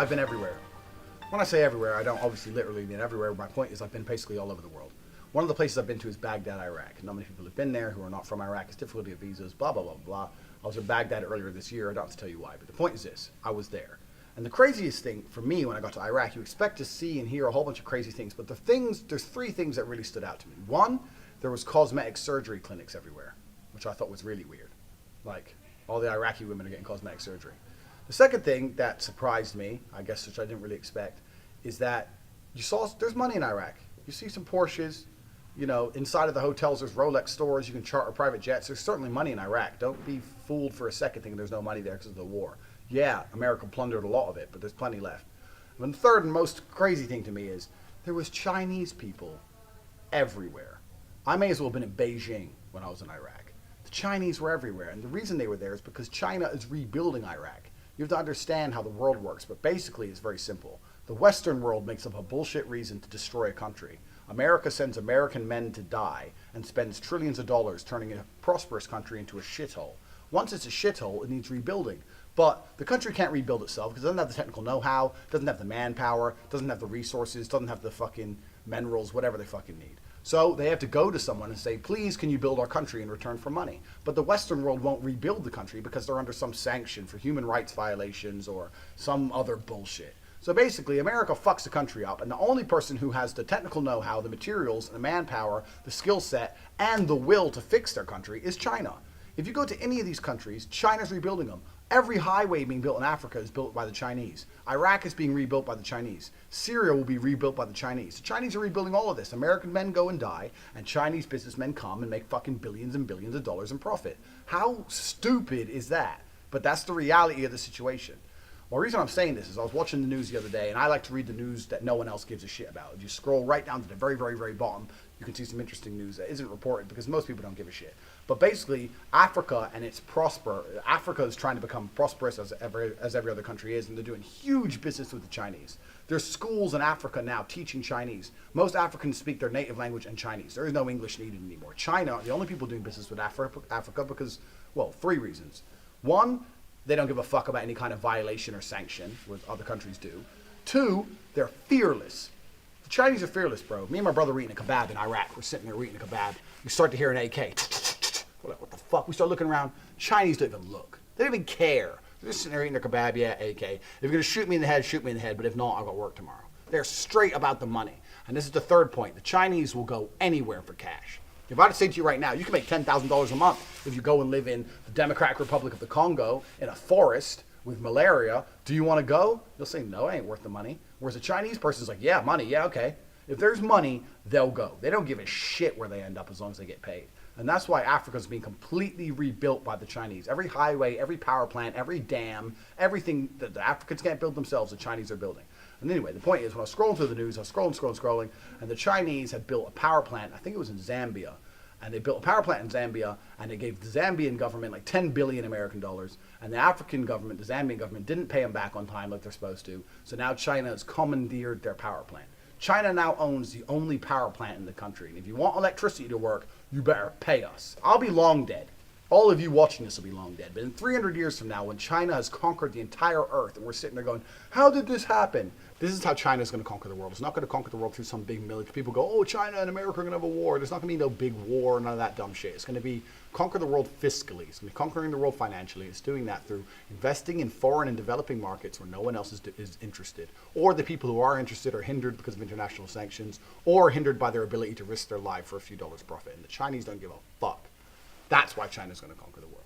I've been everywhere. When I say everywhere, I don't obviously literally mean everywhere. My point is I've been basically all over the world. One of the places I've been to is Baghdad, Iraq. Not many people have been there who are not from Iraq. It's difficulty of visas, blah, blah, blah, blah. I was in Baghdad earlier this year. I don't have to tell you why. But the point is this. I was there. And the craziest thing for me when I got to Iraq, you expect to see and hear a whole bunch of crazy things. But there's three things that really stood out to me. One, there was cosmetic surgery clinics everywhere, which I thought was really weird. Like, all the Iraqi women are getting cosmetic surgery. The second thing that surprised me, I guess, which I didn't really expect, is that there's money in Iraq. You see some Porsches, inside of the hotels there's Rolex stores, you can charter private jets. There's certainly money in Iraq. Don't be fooled for a second thinking there's no money there because of the war. Yeah, America plundered a lot of it, but there's plenty left. And the third and most crazy thing to me is there was Chinese people everywhere. I may as well have been in Beijing when I was in Iraq. The Chinese were everywhere, and the reason they were there is because China is rebuilding Iraq. You have to understand how the world works, but basically it's very simple. The Western world makes up a bullshit reason to destroy a country. America sends American men to die and spends trillions of dollars turning a prosperous country into a shithole. Once it's a shithole, it needs rebuilding. But the country can't rebuild itself because it doesn't have the technical know-how, doesn't have the manpower, doesn't have the resources, doesn't have the fucking minerals, whatever they fucking need. So they have to go to someone and say, please, can you build our country in return for money? But the Western world won't rebuild the country because they're under some sanction for human rights violations or some other bullshit. So basically, America fucks the country up, and the only person who has the technical know-how, the materials, the manpower, the skill set, and the will to fix their country is China. If you go to any of these countries, China's rebuilding them. Every highway being built in Africa is built by the Chinese. Iraq is being rebuilt by the Chinese. Syria will be rebuilt by the Chinese. The Chinese are rebuilding all of this. American men go and die, and Chinese businessmen come and make fucking billions and billions of dollars in profit. How stupid is that? But that's the reality of the situation. Well, the reason I'm saying this is I was watching the news the other day, and I like to read the news that no one else gives a shit about. If you scroll right down to the very, very, very bottom, you can see some interesting news that isn't reported because most people don't give a shit. But basically, Africa is trying to become prosperous as every other country is, and they're doing huge business with the Chinese. There's schools in Africa now teaching Chinese. Most Africans speak their native language and Chinese. There is no English needed anymore. China are the only people doing business with Africa because, well, three reasons. One, they don't give a fuck about any kind of violation or sanction, what other countries do. Two, they're fearless. The Chinese are fearless, bro. Me and my brother were eating a kebab in Iraq. We're sitting there, we're eating a kebab. We start to hear an AK. We're like, what the fuck? We start looking around. Chinese don't even look. They don't even care. They're just sitting there eating their kebab, yeah, AK. If you're going to shoot me in the head, shoot me in the head. But if not, I'll go to work tomorrow. They're straight about the money. And this is the third point. The Chinese will go anywhere for cash. If I were to say to you right now, you can make $10,000 a month if you go and live in the Democratic Republic of the Congo in a forest with malaria. Do you want to go? You'll say, no, it ain't worth the money. Whereas a Chinese person's like, yeah, money, yeah, okay. If there's money, they'll go. They don't give a shit where they end up as long as they get paid. And that's why Africa's being completely rebuilt by the Chinese. Every highway, every power plant, every dam, everything that the Africans can't build themselves, the Chinese are building. And anyway, the point is, when I was scrolling through the news, I was scrolling, and the Chinese had built a power plant, I think it was in Zambia, and they built a power plant in Zambia, and they gave the Zambian government like 10 billion American dollars, and the African government, the Zambian government, didn't pay them back on time like they're supposed to, so now China has commandeered their power plant. China now owns the only power plant in the country, and if you want electricity to work, you better pay us. I'll be long dead. All of you watching this will be long dead. But in 300 years from now, when China has conquered the entire earth, and we're sitting there going, how did this happen? This is how China's going to conquer the world. It's not going to conquer the world through some big military. People go, oh, China and America are going to have a war. There's not going to be no big war, none of that dumb shit. It's going to be conquer the world fiscally. It's going to be conquering the world financially. It's doing that through investing in foreign and developing markets where no one else is interested. Or the people who are interested are hindered because of international sanctions, or hindered by their ability to risk their life for a few dollars profit. And the Chinese don't give a fuck. That's why China's going to conquer the world.